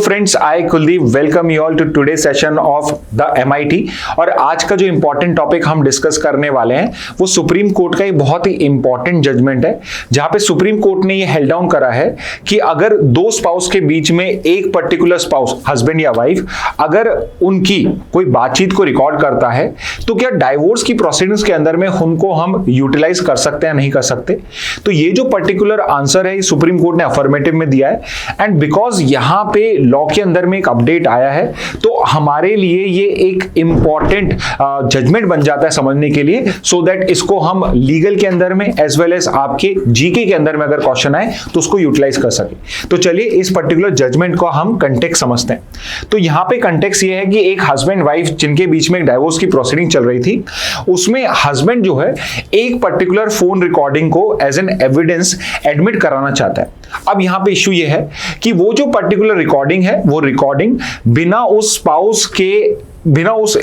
Friends, I Kuldeep welcome you all to today session of the MIT। और आज का जो इंपॉर्टेंट टॉपिक हम डिस्कस करने वाले हैं वो सुप्रीम कोर्ट का एक बहुत ही इंपॉर्टेंट जजमेंट है, जहां पे सुप्रीम कोर्ट ने ये हेल्ड डाउन करा है कि अगर दो स्पाउस के बीच में एक पर्टिकुलर स्पाउस, हस्बैंड या वाइफ, अगर उनकी कोई बातचीत को रिकॉर्ड करता है तो क्या डाइवोर्स की प्रोसीडिंग्स के अंदर में उनको हम यूटिलाइज कर सकते हैं, नहीं कर सकते। तो ये जो पर्टिकुलर आंसर है सुप्रीम कोर्ट ने अफर्मेटिव में दिया है। एंड बिकॉज यहां पे लॉ के अंदर में एक अपडेट आया है तो हमारे लिए ये एक इंपॉर्टेंट जजमेंट बन जाता है समझने के लिए, सो दैट इसको हम लीगल के अंदर में एज वेल एज आपके जीके के अंदर में अगर क्वेश्चन आए तो उसको यूटिलाइज कर सके। तो चलिए इस पर्टिकुलर जजमेंट को हम कंटेक्स्ट समझते हैं। तो यहां पे कंटेक्स्ट ये है कि एक हस्बैंड वाइफ जिनके बीच में एक डाइवोर्स की प्रोसीडिंग चल रही थी, उसमें हस्बैंड जो है एक पर्टिकुलर फोन रिकॉर्डिंग को एज एन एविडेंस एडमिट कराना चाहता है। अब यहां पे इश्यू ये है कि वो जो पर्टिकुलर रिकॉर्डिंग है वो रिकॉर्डिंग बिना उस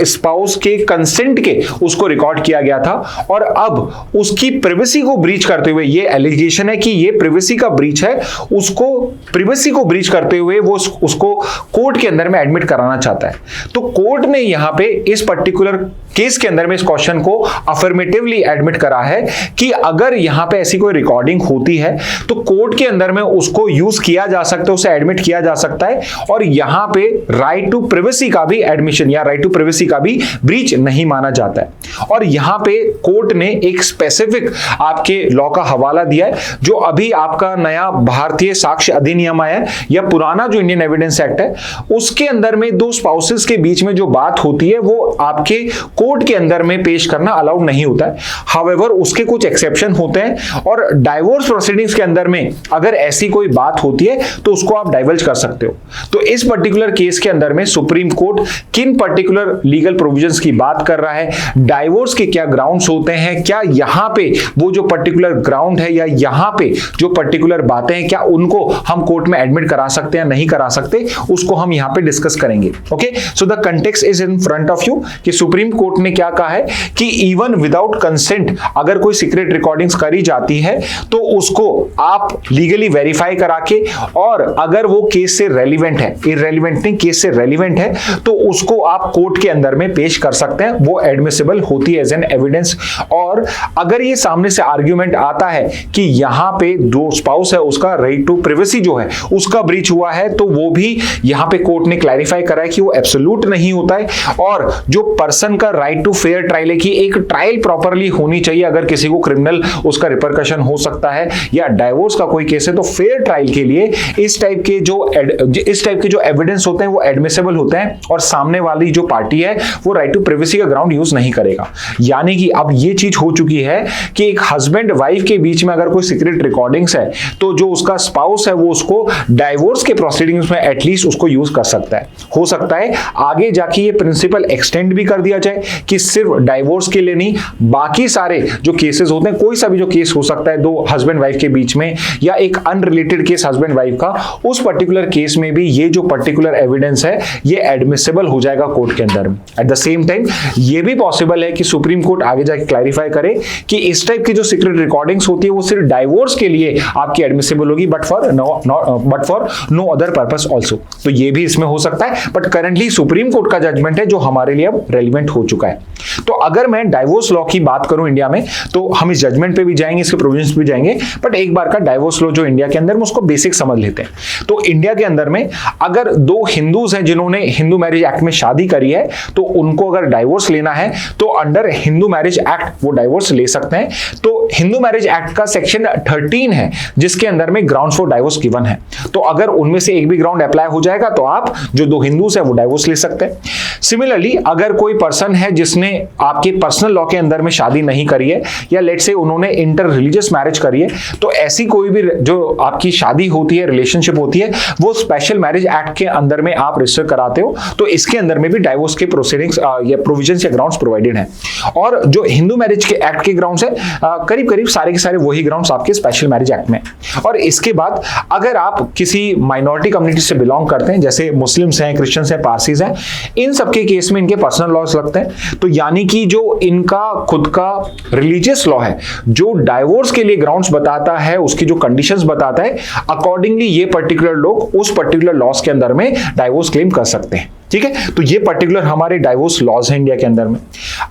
स्पाउस के कंसेंट के उसको रिकॉर्ड किया गया था, और अब उसकी प्राइवेसी को ब्रीच करते हुए, ये एलिगेशन है कि ये प्राइवेसी का ब्रीच है, उसको प्राइवेसी को ब्रीच करते हुए वो उसको कोर्ट के अंदर में एडमिट कराना चाहता है। तो कोर्ट ने यहां पे इस पर्टिकुलर केस के अंदर में इस क्वेश्चन को अफर्मेटिवली एडमिट करा है कि अगर यहां पे ऐसी कोई रिकॉर्डिंग होती है तो कोर्ट के अंदर में उसको यूज किया जा सकता है, उसे एडमिट किया जा सकता है, और यहां पे राइट टू प्राइवेसी का भी एडमिशन या राइट टू प्राइवेसी का भी ब्रीच नहीं माना जाता है। और यहां पे कोर्ट ने एक स्पेसिफिक आपके लॉ का हवाला दिया है, जो अभी आपका नया भारतीय साक्ष्य अधिनियम आया है या पुराना जो इंडियन एविडेंस एक्ट है, उसके अंदर में दो स्पाउसेस के बीच में जो बात होती है वो आपके कोर्ट के अंदर में पेश करना अलाउड नहीं होता है। हाउएवर उसके कुछ एक्सेप्शन होते हैं, और डाइवोर्स प्रोसीडिंग्स के अंदर में अगर ऐसी कोई बात होती है तो उसको आप डाइवर्ज कर सकते हो। तो इस पर्टिकुलर केस के अंदर में सुप्रीम कोर्ट किन पर्टिकुलर लीगल प्रोविजंस की बात कर रहा है, डाइवोर्स के क्या ग्राउंड्स होते हैं, क्या यहां पे वो जो पर्टिकुलर ग्राउंड है या यहां पे जो पर्टिकुलर बातें हैं, क्या उनको हम कोर्ट में एडमिट करा सकते हैं, नहीं करा सकते, उसको हम यहां पे डिस्कस करेंगे। Okay, so the context is in front of you कि सुप्रीम कोर्ट ने क्या कहा है कि इवन विदाउट कंसेंट अगर कोई सीक्रेट रिकॉर्डिंग्स करी जाती है तो उसको आप लीगली वेरीफाई करा के, और अगर वो केस से रेलिवेंट है, इररेलेवेंट नहीं, केस से रेलिवेंट है, तो उसको आप कोर्ट के अंदर में पेश कर सकते हैं, वो एडमिसिबल होती है एज एन एविडेंस। और अगर ये सामने से आर्ग्यूमेंट आता है कि यहां पे दो स्पाउस है, उसका राइट टू प्राइवेसी जो है उसका ब्रीच हुआ है, तो वो भी यहां पे कोर्ट ने क्लैरिफाई करा है कि वो एब्सोल्यूट नहीं होता है, और जो पर्सन का राइट टू फेयर ट्रायल है कि एक ट्रायल प्रॉपरली होनी चाहिए, अगर किसी को क्रिमिनल उसका रिपरकशन हो सकता है या डाइवोर्स का कोई केस है तो फेयर ट्रायल के लिए इस टाइप के जो एविडेंस होते हैं वो एडमिसिबल होते हैं, और सामने वाली जो पार्टी है वो राइट टू प्राइवेसी का ग्राउंड यूज नहीं करेगा। यानी कि अब ये चीज हो चुकी है कि एक हस्बैंड वाइफ के बीच में अगर कोई सीक्रेट रिकॉर्डिंग्स है तो जो उसका स्पाउस है वो उसको डाइवोर्स के प्रोसीडिंग्स में एटलीस्ट उसको यूज कर सकता है। हो सकता है आगे जाके ये प्रिंसिपल एक्सटेंड भी कर दिया जाए कि सिर्फ डाइवोर्स के लिए नहीं, बाकी सारे जो केसेस होते हैं, कोई सा भी जो केस हो सकता है दो हस्बैंड वाइफ के बीच में या एक अनरिलेटेड केस हस्बैंड वाइफ का, उस पर्टिकुलर केस में भी ये जो पर्टिकुलर एविडेंस है ये एडमिसिबल हो जाएगा कोर्ट के अंदर। एट द सेम टाइम ये भी पॉसिबल है कि सुप्रीम कोर्ट आगे जाके क्लैरिफाई करे कि इस टाइप की जो सीक्रेट रिकॉर्डिंग्स होती है वो सिर्फ डाइवोर्स के लिए आपकी एडमिसिबल होगी, but for no other purpose also. तो ये भी इसमें हो सकता है, बट करंटली सुप्रीम कोर्ट का जजमेंट है जो हमारे लिए अब रेलिवेंट हो चुका है। तो अगर मैं डाइवोर्स लॉ की बात करूं इंडिया में तो हम इस जजमेंट पे भी जाएंगे, इसके प्रोविजंस पे भी जाएंगे, बट एक बार का डाइवोर्स लॉ जो इंडिया के अंदर में उसको बेसिक समझ लेते हैं। तो इंडिया के अंदर में अगर दो हिंदूज हैं जिन्होंने हिंदू मैरिज एक्ट में शादी करी है तो उनको अगर डाइवोर्स लेना है तो अंडर हिंदू मैरिज एक्ट वो डाइवोर्स ले सकते हैं। तो हिंदू मैरिज एक्ट का सेक्शन 13 है जिसके अंदर में ग्राउंड फॉर डाइवोर्स गिवन है, तो अगर उनमें से एक भी ग्राउंड अप्लाई हो जाएगा तो आप जो दो हिंदूज हैं वो डाइवोर्स ले सकते हैं। सिमिलरली अगर कोई पर्सन है जिसने आपके पर्सनल लॉ के अंदर में शादी नहीं करी है या लेट्स से उन्होंने इंटर रिलीजियस मैरिज करी है, तो ऐसी कोई भी जो आपकी शादी होती है, रिलेशनशिप होती है, वो स्पेशल मैरिज एक्ट के अंदर में आप रजिस्टर कराते हो, तो इसके अंदर में भी डाइवोर्स के प्रोसीडिंग्स या प्रोविजंस या ग्राउंड्स प्रोवाइडेड हैं। और जो हिंदू मैरिज के एक्ट के ग्राउंड्स है करीब करीब सारे के सारे वही ग्राउंड्स आपके स्पेशल मैरिज एक्ट में। और इसके बाद अगर आप किसी माइनॉरिटी कम्युनिटी से बिलोंग करते हैं, जैसे मुस्लिम्स हैं, क्रिश्चियंस हैं, पारसीज हैं, इन सबके केस में इनके पर्सनल लॉज लगते हैं। तो यानी कि जो इनका खुद का रिलीजियस लॉ है जो डाइवोर्स के लिए ग्राउंड्स बताता है, उसकी जो कंडीशंस बताता है, अकॉर्डिंगली ये पर्टिकुलर लोग उस पर्टिकुलर लॉज के अंदर में डाइवोर्स क्लेम कर सकते हैं। ठीक है, तो ये पर्टिकुलर हमारे डाइवोर्स लॉज हैं इंडिया के अंदर में।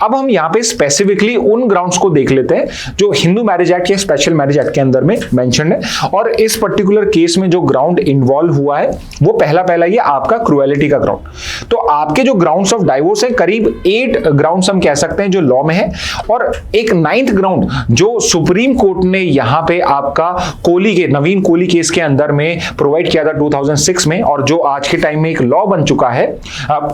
अब हम यहाँ पे स्पेसिफिकली उन ग्राउंड्स को देख लेते हैं जो हिंदू मैरिज एक्ट या स्पेशल मैरिज एक्ट के अंदर में मेंशन है। और इस पर्टिकुलर केस में जो ग्राउंड इन्वॉल्व हुआ है वो पहला ये आपका क्रुएलिटी का ग्राउंड। तो आपके जो ग्राउंड्स ऑफ डाइवोर्स है करीब 8 ग्राउंड्स हम कह सकते हैं जो लॉ में है, और एक 9th ग्राउंड जो सुप्रीम कोर्ट ने यहाँ पे आपका कोली के नवीन कोली केस के अंदर में प्रोवाइड किया था 2006 में, और जो आज के टाइम में एक लॉ बन चुका है।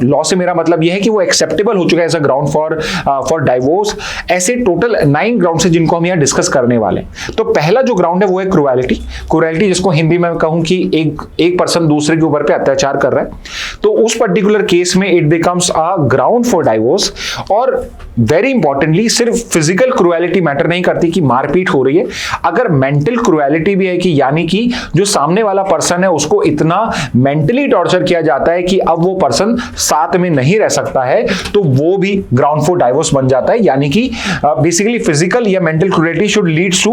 लॉ से मेरा मतलब यह है कि वो एक्सेप्टेबल हो चुका है as a ground for divorce. ऐसे टोटल 9 ग्राउंड है जिनको हम यहाँ डिस्कस करने वाले हैं। तो पहला जो ग्राउंड है वो है क्रुएलिटी, जिसको हिंदी में कहूं कि एक पर्सन दूसरे के ऊपर पे अत्याचार कर रहा है। तो उस पर्टिकुलर केस में it becomes a ground for divorce. और वेरी इंपॉर्टेंटली सिर्फ फिजिकल क्रुएलिटी मैटर नहीं करती कि मारपीट हो रही है, अगर मेंटल क्रुएलिटी भी है कि यानी कि जो सामने वाला पर्सन है उसको इतना मेंटली टॉर्चर किया जाता है कि अब वो पर्सन साथ में नहीं रह सकता है, तो वो भी ग्राउंड फॉर डाइवोर्स बन जाता है। यानी कि बेसिकली फिजिकल या mental cruelty should leads to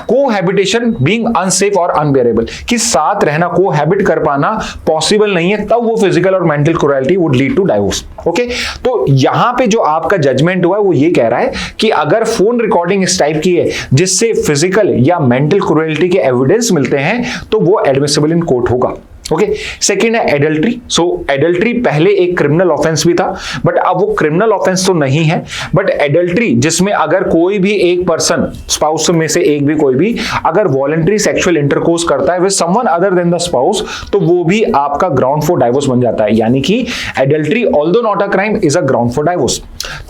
cohabitation being unsafe और अनबेरेबल, कि साथ रहना, कोहैबिट कर पाना पॉसिबल नहीं है, तब वो फिजिकल और mental cruelty would lead to divorce. Okay, तो यहां पे जो आपका जजमेंट हुआ है वो ये कह रहा है कि अगर फोन रिकॉर्डिंग इस टाइप की है जिससे फिजिकल या मेंटल क्रुएलिटी के एविडेंस मिलते हैं तो वो एडमिसिबल इन कोर्ट होगा। ओके, सेकेंड है एडल्ट्री। सो एडल्ट्री पहले एक क्रिमिनल ऑफेंस भी था, बट अब वो क्रिमिनल ऑफेंस तो नहीं है, बट एडल्ट्री जिसमें अगर कोई भी एक पर्सन, स्पाउस में से एक भी कोई भी अगर वॉलंटरी सेक्सुअल इंटरकोर्स करता है with someone other than the spouse, तो वो भी आपका ग्राउंड फॉर डाइवोर्स बन जाता है। यानी कि adultery although not a crime is a ground for divorce.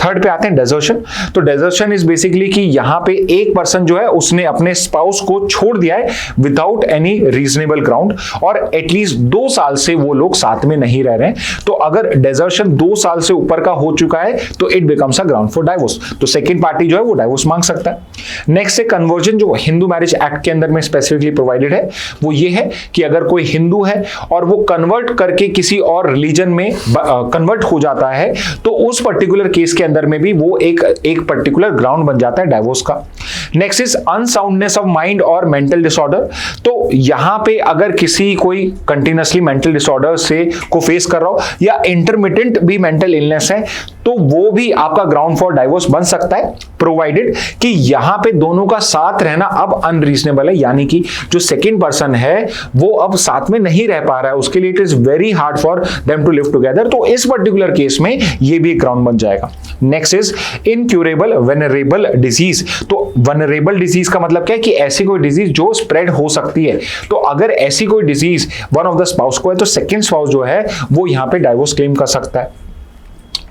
Third पे आते हैं डेजर्शन। तो डेजर्शन इज बेसिकली कि यहां पे एक पर्सन जो है उसने अपने स्पाउस को छोड़ दिया है विदाउट एनी रीजनेबल ग्राउंड, और एटलीस्ट 2 साल से वो लोग साथ में नहीं रह रहे हैं। तो अगर डेजर्शन 2 साल से ऊपर का हो चुका है तो it becomes a ground for divorce. तो सेकंड पार्टी जो है वो डाइवोर्स मांग सकता है। नेक्स्ट है कन्वर्जन, जो हिंदू मैरिज एक्ट के अंदर में स्पेसिफिकली प्रोवाइडेड है। वो ये है कि अगर कोई हिंदू है और वो कन्वर्ट करके किसी और रिलीजन में कन्वर्ट हो जाता है तो उस पर्टिकुलर केस के अंदर में भी वो एक पर्टिकुलर ग्राउंड बन जाता है डाइवोर्स का। Next is unsoundness of mind और मेंटल डिसऑर्डर। तो यहां पे अगर किसी कोई कंटिन्यूअसली मेंटल डिसऑर्डर से को फेस कर रहा हो या इंटरमिटेंट भी मेंटल इलनेस है तो वो भी आपका ग्राउंड फॉर डाइवोर्स बन सकता है, प्रोवाइडेड कि यहां पे दोनों का साथ रहना अब अनरीजनेबल है। यानी कि जो सेकंड पर्सन है वो अब साथ में नहीं रह पा रहा है, उसके लिए it is very hard for them to live together. तो इस पर्टिकुलर केस में ये भी एक ग्राउंड बन जाएगा। Next is incurable venerable disease. तो वेनरेबल डिजीज का मतलब क्या है कि ऐसी कोई डिजीज जो स्प्रेड हो सकती है। तो अगर ऐसी कोई disease one of the spouse को है तो सेकंड स्पाउस जो है वो यहां पे डाइवोर्स क्लेम कर सकता है।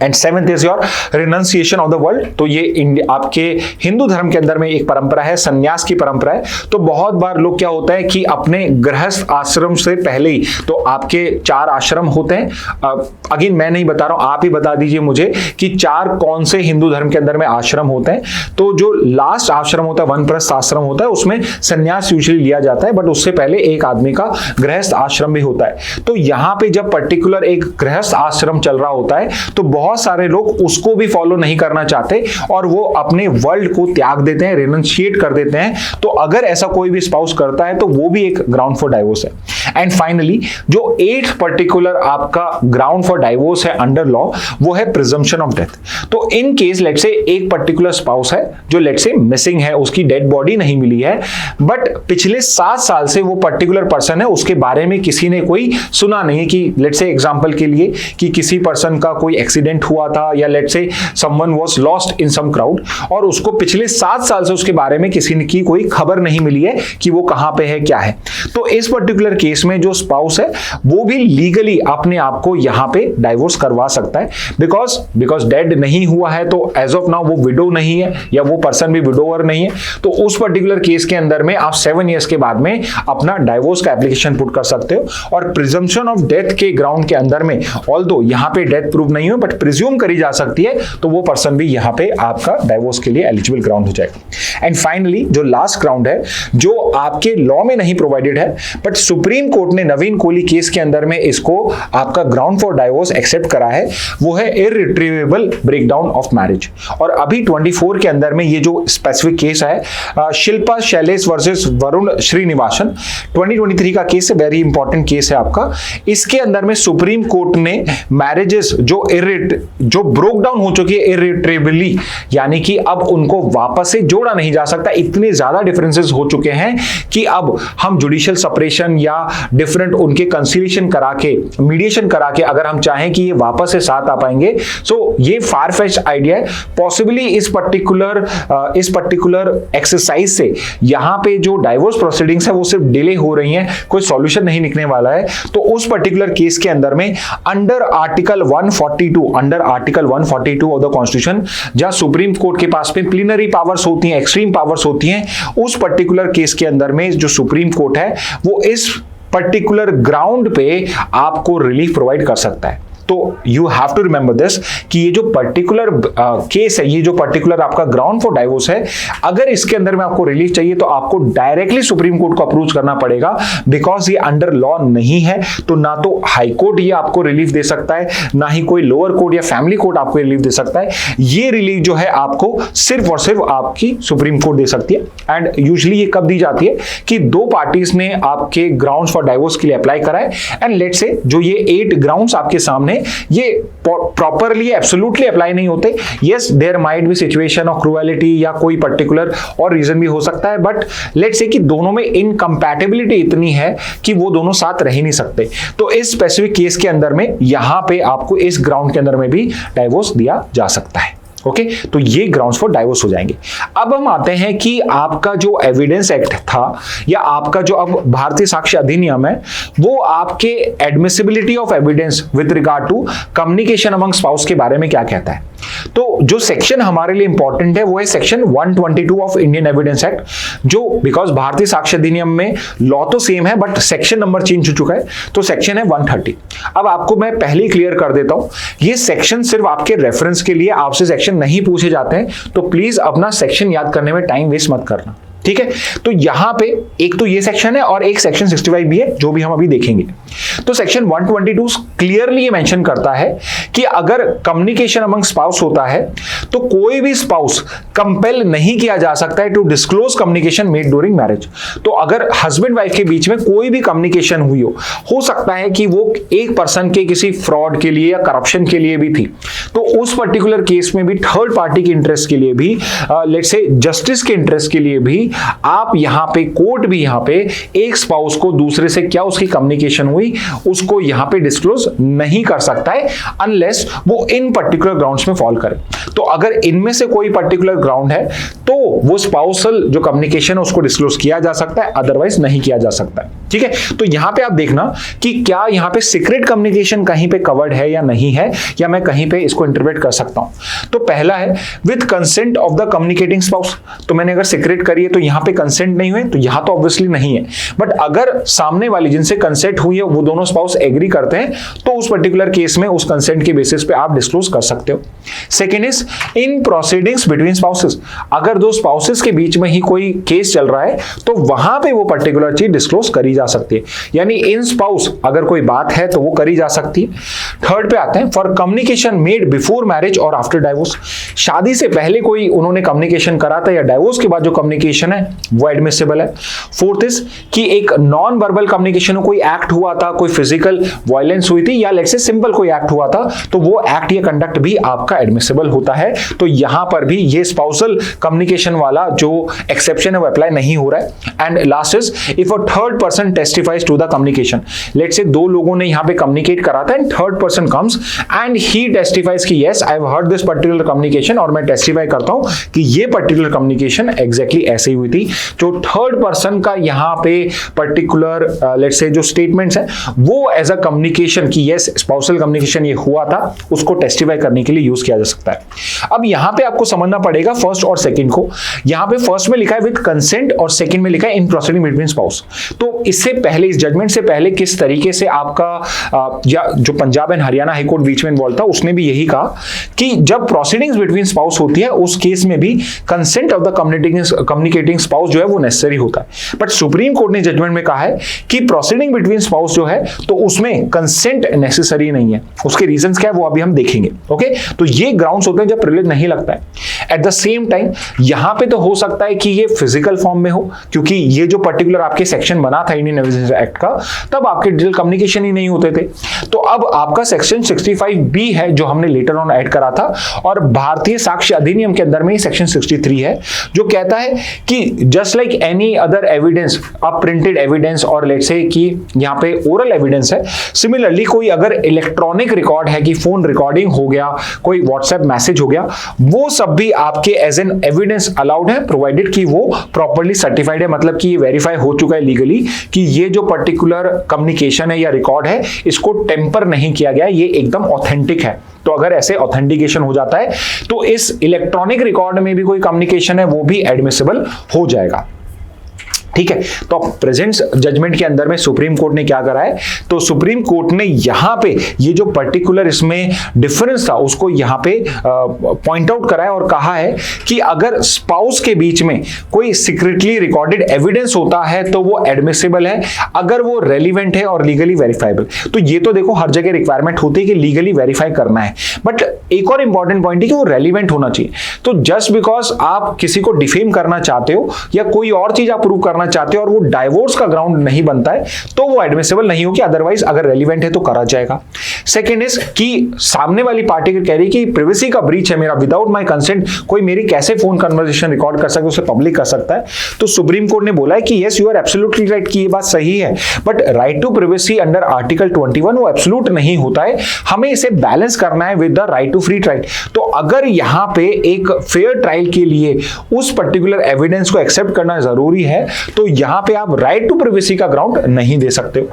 And seventh is your renunciation of the world. तो ये आपके हिंदू धर्म के अंदर में एक परंपरा है, संन्यास की परंपरा है। तो बहुत बार लोग क्या होता है कि अपने गृहस्थ आश्रम से पहले ही, तो आपके 4 आश्रम होते हैं। अगेन मैं नहीं बता रहा हूं, आप ही बता दीजिए मुझे कि 4 कौन से हिंदू धर्म के अंदर में आश्रम होते हैं। तो जो लास्ट आश्रम होता है, वानप्रस्थ आश्रम होता है, उसमें संन्यास यूजुअली लिया जाता है, बट उससे पहले एक आदमी का गृहस्थ आश्रम भी होता है। तो यहां पे जब पर्टिकुलर एक गृहस्थ आश्रम चल रहा होता है तो बहुत सारे लोग उसको भी फॉलो नहीं करना चाहते और वो अपने वर्ल्ड को त्याग देते हैं, रिनंशिएट कर देते हैं। तो अगर ऐसा कोई भी स्पाउस करता है तो वो भी एक ग्राउंड फॉर डाइवोर्स है। एंड फाइनली जो 8th पर्टिकुलर आपका ग्राउंड फॉर डाइवोर्स है अंडर लॉ, वो है प्रिजम्पशन ऑफ डेथ। तो इन केस लेट से एक पर्टिकुलर स्पाउस है जो लेट से मिसिंग है, उसकी डेड बॉडी नहीं मिली है, बट पिछले 7 साल से वो पर्टिकुलर पर्सन है, उसके बारे में किसी ने कोई सुना नहीं कि लेट से एग्जांपल के लिए कि किसी पर्सन का कोई एक्सीडेंट एक्सीडेंट हुआ था या let's say someone was lost in some crowd और उसको पिछले 7 साल से उसके बारे में किसी की कोई खबर नहीं मिली है कि वो कहां पे है, क्या है, तो इस पर्टिकुलर केस में जो स्पाउस है वो भी लीगली अपने आप को यहां पे डाइवोर्स करवा सकता है, बिकॉज डेड नहीं हुआ है तो एज ऑफ नाउ वो विडो नहीं है या वो पर्सन भी विडोवर नहीं है, तो उस पर्टिकुलर केस के अंदर में आप 7 इयर्स के बाद में अपना डाइवोर्स का एप्लीकेशन पुट कर सकते हो। और प्रिजम्पशन ऑफ डेथ के ग्राउंड के अंदर में ऑल्दो यहां पे डेथ प्रूव नहीं हो बट प्रिज्यूम करी जा सकती है, तो वो पर्सन भी यहां पे आपका डाइवोर्स के लिए एलिजिबल ग्राउंड हो जाएगा। एंड फाइनली जो लास्ट ग्राउंड है जो आपके लॉ में नहीं प्रोवाइडेड है बट सुप्रीम कोर्ट ने नवीन कोहली केस के अंदर में इसको आपका ग्राउंड फॉर डाइवोर्स एक्सेप्ट करा है, वो है इररिट्रीवेबल ब्रेकडाउन ऑफ मैरिज। और अभी 24 के अंदर में ये जो स्पेसिफिक केस है शिल्पा शैलेश वर्सेस वरुण श्रीनिवासन 2023 का केस है, वेरी इंपॉर्टेंट केस है आपका। इसके अंदर में सुप्रीम कोर्ट ने मैरिजेस जो ब्रोक डाउन हो चुकी है इररिट्रीवेबली, यानी कि अब उनको वापस से जोड़ा नहीं जा सकता, इतने ज्यादा डिफरेंसेस हो चुके हैं कि अब हम जुडिशियल सेपरेशन या डिफरेंट उनके कंसीलिएशन करा के, मीडिएशन करा के अगर हम चाहें कि ये वापस से साथ आ पाएंगे, सो ये फार फेच्ड आइडिया है। पॉसिबली इस पर्टिकुलर एक्सरसाइज से यहां पे जो डाइवोर्स प्रोसीडिंग्स है वो सिर्फ डिले हो रही हैं, कोई सॉल्यूशन नहीं निकलने वाला है। तो उस पर्टिकुलर केस के अंदर में under article 142 of the constitution, जहां सुप्रीम कोर्ट के पास में प्लीनरी पावर्स होती हैं, एक्सट्रीम पावर्स होती हैं, उस पर्टिकुलर केस के अंदर में जो सुप्रीम कोर्ट है वो इस पर्टिकुलर ग्राउंड पे आपको रिलीफ प्रोवाइड कर सकता है। तो you have to remember this कि ये जो पर्टिकुलर केस है, ये जो पर्टिकुलर आपका ग्राउंड फॉर डाइवोर्स है, अगर इसके अंदर में आपको रिलीफ चाहिए तो आपको डायरेक्टली सुप्रीम कोर्ट को अप्रोच करना पड़ेगा, बिकॉज ये अंडर लॉ नहीं है। तो ना तो हाई कोर्ट ये आपको रिलीफ दे सकता है, ना ही कोई लोअर कोर्ट या फैमिली कोर्ट आपको रिलीफ दे सकता है। ये रिलीफ जो है आपको सिर्फ और सिर्फ आपकी सुप्रीम कोर्ट दे सकती है। एंड यूजुअली ये कब दी जाती है कि 2 पार्टीज ने आपके ग्राउंड्स फॉर डाइवोर्स के लिए अप्लाई करा है, एंड लेट्स से जो ये 8 ग्राउंड्स आपके सामने ये प्रॉपरली एब्सोल्युटली अप्लाई नहीं होते। Yes, there might be situation of cruelty या कोई पर्टिकुलर और रीजन भी हो सकता है, बट लेट्स से कि दोनों में इनकम्पैटिबिलिटी इतनी है कि वो दोनों साथ रह ही नहीं सकते। तो इस स्पेसिफिक केस के अंदर में यहां पे आपको इस ग्राउंड के अंदर में भी डाइवोर्स दिया जा सकता है। ओके, तो ये ग्राउंड्स फॉर डाइवोर्स हो जाएंगे। अब हम आते हैं कि आपका जो एविडेंस एक्ट था या आपका जो अब भारतीय साक्ष्य अधिनियम है, वो आपके admissibility of evidence with regard to communication among spouse के बारे में क्या कहता है। तो जो सेक्शन हमारे लिए इंपॉर्टेंट है वो है section 122 of Indian evidence act, जो बिकॉज भारतीय साक्ष्य अधिनियम में लॉ तो सेम है बट सेक्शन नंबर चेंज हो चुका है, तो सेक्शन है 130। अब आपको मैं पहले ही क्लियर कर देता हूं, ये सेक्शन सिर्फ आपके रेफरेंस के लिए, आपसे सेक्शन नहीं पूछे जाते हैं, तो प्लीज अपना सेक्शन याद करने में टाइम वेस्ट मत करना, ठीक है। तो यहां पे एक तो ये सेक्शन है और एक सेक्शन 65 भी है जो भी हम अभी देखेंगे। तो सेक्शन 122 क्लियरली ये मेंशन करता है कि अगर कम्युनिकेशन अमंग स्पाउस होता है तो कोई भी स्पाउस कंपेल नहीं किया जा सकता है to disclose communication made during marriage. तो अगर हस्बैंड वाइफ के बीच में कोई भी कम्युनिकेशन हुई हो सकता है कि वो एक पर्सन के किसी फ्रॉड के लिए या करप्शन के लिए भी थी, तो उस पर्टिकुलर केस में भी थर्ड पार्टी के इंटरेस्ट के लिए भी, लेट्स से जस्टिस के इंटरेस्ट के लिए भी, आप यहां पे कोर्ट भी यहां पे एक स्पाउस को दूसरे से क्या उसकी कम्युनिकेशन हुई उसको यहां पे डिस्क्लोज नहीं कर सकता है अनलेस वो इन पर्टिकुलर ग्राउंड्स में फॉल करे। तो अगर इनमें से कोई पर्टिकुलर ग्राउंड है तो वो स्पाउसल जो कम्युनिकेशन है उसको डिस्क्लोज किया जा सकता है, अदरवाइज नहीं किया जा सकता है, ठीक है। तो यहां पे आप देखना कि क्या यहां पे सीक्रेट कम्युनिकेशन कहीं पे कवर्ड है या नहीं है, या मैं कहीं पे इसको इंटरप्रेट कर सकता हूं। तो पहला है with consent of the communicating spouse. तो मैंने अगर सीक्रेट करी है तो यहां पे कंसेंट नहीं हुए, तो यहां तो ऑब्वियसली नहीं है, बट अगर सामने वाली जिनसे कंसेंट हुई है वो दोनों स्पाउस एग्री करते हैं तो उस पर्टिकुलर केस में उस कंसेंट के बेसिस पे आप डिस्क्लोज कर सकते हो। Second is in proceedings between spouses. अगर दो स्पाउसेस के बीच में ही कोई केस चल रहा है तो वहां पे वो पर्टिकुलर चीज डिस्क्लोज करी जा सकती है, यानी इन स्पाउस अगर कोई बात है तो वो करी जा सकती है। थर्ड पे आते हैं for communication made before marriage और आफ्टर डाइवोर्स। शादी से पहले कोई उन्होंने कम्युनिकेशन करा था या डाइवोर्स के बाद जो कम्युनिकेशन कम्युनिकेशन है वो एडमिसिबल है। फोर्थ इज कि एक नॉन वर्बल कम्युनिकेशन में कोई एक्ट हुआ था, कोई फिजिकल वायलेंस हुई थी, या लेट्स से सिंपल कोई एक्ट हुआ था, तो वो एक्ट या कंडक्ट भी आपका एडमिसिबल होता है। तो यहां पर भी ये स्पाउसल कम्युनिकेशन वाला जो एक्सेप्शन है वो अप्लाई नहीं हो रहा है। And last is if a third person testifies to the communication, let's say दो लोगों ने यहां पे कम्युनिकेट करा था and third person comes and he testifies कि yes I have heard this particular communication, और मैं टेस्टिफाई करता हूं कि ये पर्टिकुलर कम्युनिकेशन एग्जैक्टली ऐसे ही हुई थी। जो थर्ड पर्सन का यहां पे पर्टिकुलर लेट्स से जो स्टेटमेंट्स है वो एज अ कम्युनिकेशन कि यस स्पाउसल कम्युनिकेशन ये हुआ था, उसको टेस्टिफाई करने के लिए यूज किया जा सकता है। अब यहां पे आपको समझना पड़ेगा फर्स्ट और सेकंड को। यहां पे फर्स्ट में लिखा है विद कंसेंट और सेकंड में लिखा है इन प्रोसीडिंग बिटवीन स्पाउस। तो इससे पहले, इस जजमेंट से पहले किस तरीके से आपका या जो Punjab and Haryana high court बीच में इन्वॉल्व था उसने भी यही कहा कि जब प्रोसीडिंग्स बिटवीन स्पाउस होती है उस केस में भी consent of the communicating spouse जो है वो नेसेसरी होता है। बट सुप्रीम कोर्ट ने जजमेंट में कहा है कि प्रोसीडिंग बिटवीन स्पाउस जो है तो उसमें कंसेंट नेसेसरी नहीं है। उसके रीजंस क्या है वो अभी हम देखेंगे। ओके, तो ये ग्राउंड्स होते हैं जब प्रिविलेज नहीं लगता है। एट द सेम टाइम यहां पे तो हो सकता है कि ये फिजिकल फॉर्म में हो, क्योंकि ये जो पर्टिकुलर आपके सेक्शन बना था इंडियन एविडेंस एक्ट का, तब आपके डिजिटल कम्युनिकेशन ही नहीं होते थे। तो अब आपका सेक्शन 65B है जो हमने लेटर ऑन ऐड करा था, और भारतीय साक्ष्य अधिनियम के अंदर में सेक्शन 63 है जो कहता है कि just like any other evidence, अब प्रिंटेड एविडेंस और लेट्स से कि यहां पे ओरल एविडेंस है, सिमिलरली कोई अगर इलेक्ट्रॉनिक रिकॉर्ड है कि फोन रिकॉर्डिंग हो गया, कोई व्हाट्सएप मैसेज हो गया, वो सब भी आपके एज एन एविडेंस अलाउड है, प्रोवाइडेड कि वो प्रॉपर्ली सर्टिफाइड है, मतलब कि ये वेरीफाई हो चुका है लीगली कि ये जो पर्टिकुलर कम्युनिकेशन है या रिकॉर्ड है इसको टेम्पर नहीं किया गया, ये एकदम ऑथेंटिक है। तो अगर ऐसे ऑथेंटिकेशन हो जाता है तो इस इलेक्ट्रॉनिक रिकॉर्ड में भी कोई कम्युनिकेशन है वो भी एडमिसिबल हो जाएगा। ठीक है, तो प्रेजेंट जजमेंट के अंदर में सुप्रीम कोर्ट ने क्या करा है, तो सुप्रीम कोर्ट ने यहां पे ये जो पर्टिकुलर इसमें डिफरेंस था उसको यहां पे पॉइंट आउट करा है और कहा है कि अगर स्पाउस के बीच में कोई सीक्रेटली रिकॉर्डेड एविडेंस होता है तो वो एडमिसिबल है अगर वो रेलिवेंट है और लीगली वेरीफाइबल। तो ये तो देखो हर जगह रिक्वायरमेंट होती है कि लीगली वेरीफाई करना है, बट एक और इंपॉर्टेंट पॉइंट है कि वो रेलिवेंट होना चाहिए। तो जस्ट बिकॉज आप किसी को डिफेम करना चाहते हो या कोई और चीज आप प्रूव करना चाहते हो और वो डाइवोर्स का ग्राउंड नहीं बनता है तो वो एडमिसिबल नहीं होगी, अदरवाइज अगर रेलिवेंट है तो करा जाएगा। सेकंड इज कि सामने वाली पार्टी कह रही है कि प्रिवेसी का ब्रीच है मेरा, विदाउट माय कंसेंट कोई मेरी कैसे फोन कन्वर्सेशन रिकॉर्ड कर सकता है, उसे पब्लिक कर सकता है। तो सुप्रीम कोर्ट ने बोला है कि yes you are absolutely right कि ये बात सही है, but right to privacy under article 21 वो एब्सोल्यूट नहीं होता है, हमें इसे बैलेंस करना है with the right to free trial. तो अगर यहां पे एक फेयर ट्रायल के लिए उस पर्टिकुलर एविडेंस को एक्सेप्ट करना जरूरी है तो यहां पे आप राइट टू प्राइवेसी का ग्राउंड नहीं दे सकते हो।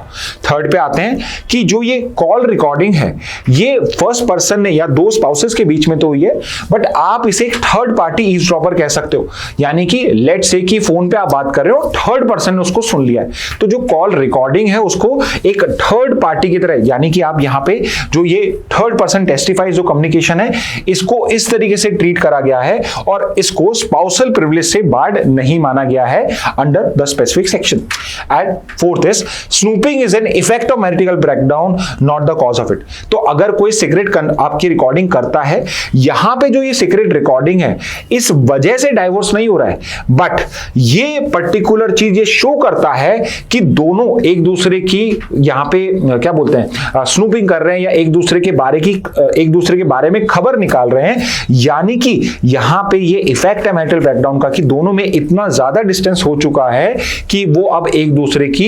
थर्ड पे आते हैं कि जो ये कॉल रिकॉर्डिंग है ये फर्स्ट पर्सन ने या दो स्पाउसेस के बीच में तो हुई है, बट आप इसे एक थर्ड पार्टी ईवसड्रॉपर कह सकते हो, यानी कि लेट्स से कि फोन पे आप बात कर रहे हो, थर्ड पर्सन ने उसको सुन लिया है, तो जो कॉल रिकॉर्डिंग है उसको एक थर्ड पार्टी की तरह, यानी कि आप यहां पे जो ये थर्ड पर्सन टेस्टिफाइज जो कम्युनिकेशन है इसको इस तरीके से ट्रीट करा गया है और इसको स्पाउसल प्रिविलेज से बार्ड नहीं माना गया है under the specific section. And fourth is snooping is an effect of marital breakdown, not the cause of it. तो अगर कोई सीक्रेट आपकी रिकॉर्डिंग करता है, यहां पे जो ये सीक्रेट रिकॉर्डिंग है इस वजह से डाइवोर्स नहीं हो रहा है, बट ये पर्टिकुलर चीज ये शो करता है कि दोनों एक दूसरे की यहां पे क्या बोलते हैं स्नूपिंग कर रहे हैं या एक दूसरे के बारे में खबर निकाल रहे हैं, यानी कि यहां पे ये इफेक्ट है मैरिटल ब्रेकडाउन का कि दोनों में इतना ज्यादा डिस्टेंस हो चुका है कि वो अब एक दूसरे की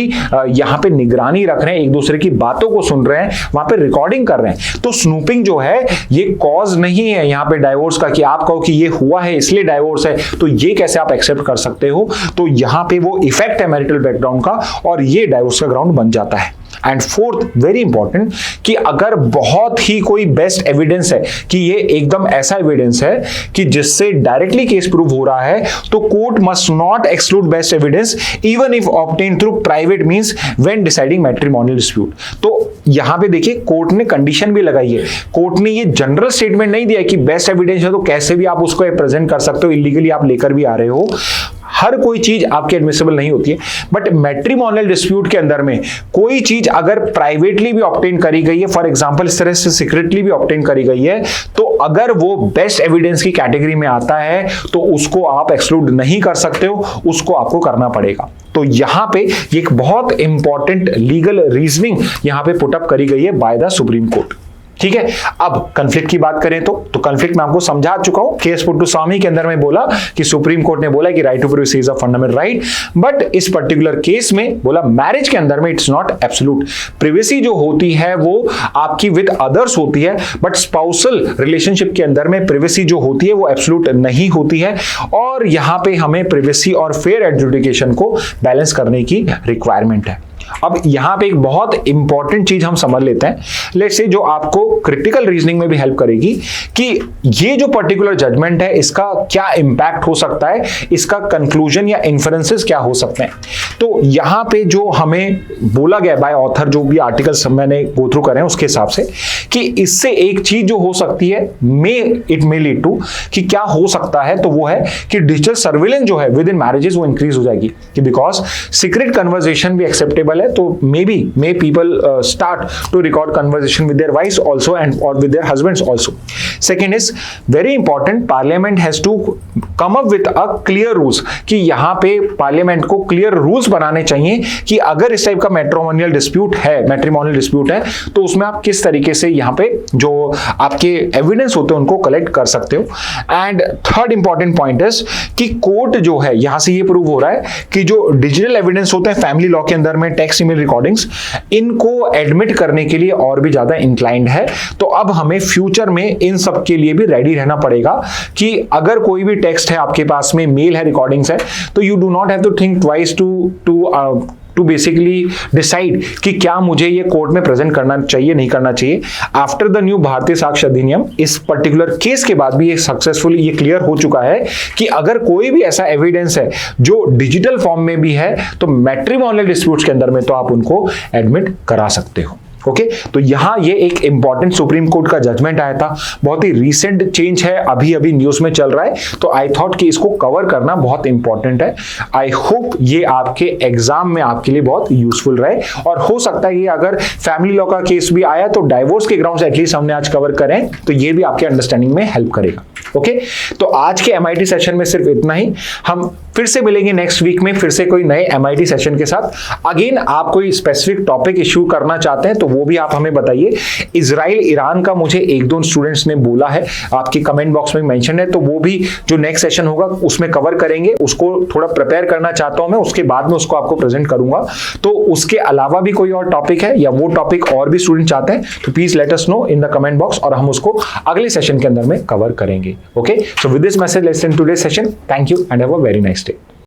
यहां पे निगरानी रख रहे हैं, एक दूसरे की बातों को सुन रहे हैं, वहां पे रिकॉर्डिंग कर रहे हैं। तो स्नूपिंग जो है ये कॉज नहीं है यहां पे डाइवोर्स का कि आप कहो कि ये हुआ है इसलिए डाइवोर्स है, तो ये कैसे आप एक्सेप्ट कर सकते हो। तो यहां पे वो इफेक्ट है मैरिटल ब्रेकडाउन का और ये डाइवोर्स का ग्राउंड बन जाता है। एंड फोर्थ वेरी इंपॉर्टेंट कि अगर बहुत ही कोई बेस्ट एविडेंस है कि ये एकदम ऐसा एविडेंस है कि जिससे डायरेक्टली केस प्रूव हो रहा है, तो court must not exclude best evidence even if obtain through private means when deciding matrimonial dispute. तो यहां पे देखिए कोर्ट ने कंडीशन भी लगाई है, कोर्ट ने ये जनरल स्टेटमेंट नहीं दिया कि बेस्ट एविडेंस है तो कैसे भी आप उसको प्रेजेंट कर सकते हो, इलीगली आप लेकर भी आ रहे हो। हर कोई चीज आपके एडमिसिबल नहीं होती है, बट मैट्रिमोनियल डिस्प्यूट के अंदर में कोई चीज अगर प्राइवेटली भी ऑब्टेन करी गई है, फॉर एग्जांपल इस तरह से सीक्रेटली भी ऑब्टेन करी गई है, तो अगर वो बेस्ट एविडेंस की कैटेगरी में आता है तो उसको आप एक्सक्लूड नहीं कर सकते हो, उसको आपको करना पड़ेगा। तो यहां पे एक बहुत इंपॉर्टेंट लीगल रीजनिंग यहां पे पुट अप करी गई है बाय द सुप्रीम कोर्ट। ठीक है, अब कंफ्लिक्ट की बात करें तो कंफ्लिक्ट मैं आपको समझा चुका हूं, केस पुट टू स्वामी के अंदर में बोला कि सुप्रीम कोर्ट ने बोला कि right to privacy is a fundamental right, but इस पर्टिकुलर केस में बोला मैरिज के अंदर में इट्स नॉट एब्सोल्यूट। प्राइवेसी जो होती है वो आपकी विद अदर्स होती है, बट स्पाउसल रिलेशनशिप के अंदर में प्राइवेसी जो होती है वो एब्सोल्यूट नहीं होती है, और यहां पे हमें प्राइवेसी और फेयर एडजुडिकेशन को बैलेंस करने की रिक्वायरमेंट है। अब यहां पे एक बहुत इंपॉर्टेंट चीज हम समझ लेते हैं, लेट्स से जो आपको क्रिटिकल रीजनिंग में भी हेल्प करेगी कि ये जो पर्टिकुलर जजमेंट है इसका क्या इंपैक्ट हो सकता है, इसका कंक्लूजन या इन्फरेंसेस क्या हो सकते हैं। तो यहां पे जो हमें बोला गया बाय ऑथर, जो भी आर्टिकल्स मैंने गो थ्रू करे हैं उसके हिसाब से, कि इससे एक चीज जो हो सकती है इट मे लीड टू, कि क्या हो सकता है, तो वो है कि डिजिटल सर्विलेंस जो है विद इन मैरिजेस वो इंक्रीज हो जाएगी, कि बिकॉज सीक्रेट कन्वर्सेशन भी एक्सेप्टेबल है, तो मे people start to record conversation with their wives also and or with their husbands also. Second is very important, parliament has to come up with a clear rules, कि यहाँ पे parliament को clear rules बनाने चाहिए कि अगर इस type का मैट्रिमोनियल डिस्प्यूट है तो उसमें आप किस तरीके से यहाँ पे जो आपके एविडेंस होते हैं उनको कलेक्ट कर सकते हो। And third important point is कि कोर्ट जो है यहां से ये प्रूव हो रहा है कि जो डिजिटल एविडेंस होते हैं फैमिली लॉ के अंदर में, टेक्स्ट ईमेल रिकॉर्डिंग्स, इनको एडमिट करने के लिए और भी ज्यादा इंक्लाइंड है। तो अब हमें फ्यूचर में इन सब के लिए भी रेडी रहना पड़ेगा कि अगर कोई भी टेक्स्ट है आपके पास में, मेल है, रिकॉर्डिंग्स है, तो you do not have to think twice to basically decide कि क्या मुझे ये कोर्ट में प्रेजेंट करना चाहिए नहीं करना चाहिए। आफ्टर द न्यू भारतीय साक्ष्य अधिनियम इस पर्टिकुलर केस के बाद भी ये सक्सेसफुली ये क्लियर हो चुका है कि अगर कोई भी ऐसा एविडेंस है जो डिजिटल फॉर्म में भी है तो मैट्रिमोनियल डिस्प्यूट्स के अंदर में तो आप उनको एडमिट करा सकते हो। ओके, तो यहां ये एक इंपॉर्टेंट सुप्रीम कोर्ट का जजमेंट आया था, बहुत ही रीसेंट चेंज है, अभी अभी न्यूज में चल रहा है, तो आई थॉट कि इसको कवर करना बहुत इंपॉर्टेंट है। आई होप ये आपके एग्जाम में आपके लिए बहुत यूजफुल रहे, और हो सकता है कि अगर फैमिली लॉ का केस भी आया तो डाइवोर्स के ग्राउंड्स एटलीस्ट हमने आज कवर करें, तो ये भी आपके अंडरस्टैंडिंग में हेल्प करेगा। ओके, तो आज के MIT सेशन में सिर्फ इतना ही। हम फिर से मिलेंगे नेक्स्ट वीक में फिर से कोई नए MIT सेशन के साथ। अगेन आप कोई स्पेसिफिक टॉपिक इश्यू करना चाहते हैं तो वो भी आप हमें बताइए। इजराइल ईरान का मुझे एक दो स्टूडेंट्स ने बोला है, आपके कमेंट बॉक्स में मेंशन है, तो वो भी जो नेक्स्ट सेशन होगा उसमें कवर करेंगे। उसको थोड़ा प्रिपेयर करना चाहता हूं मैं, उसके बाद में उसको आपको प्रेजेंट करूंगा। तो उसके अलावा भी कोई और टॉपिक है या वो टॉपिक और भी स्टूडेंट चाहते हैं तो please let us know in the comment box, और हम उसको अगले सेशन के अंदर में कवर करेंगे। Okay, so with this message, let's end today's session. Thank you and have a very nice day.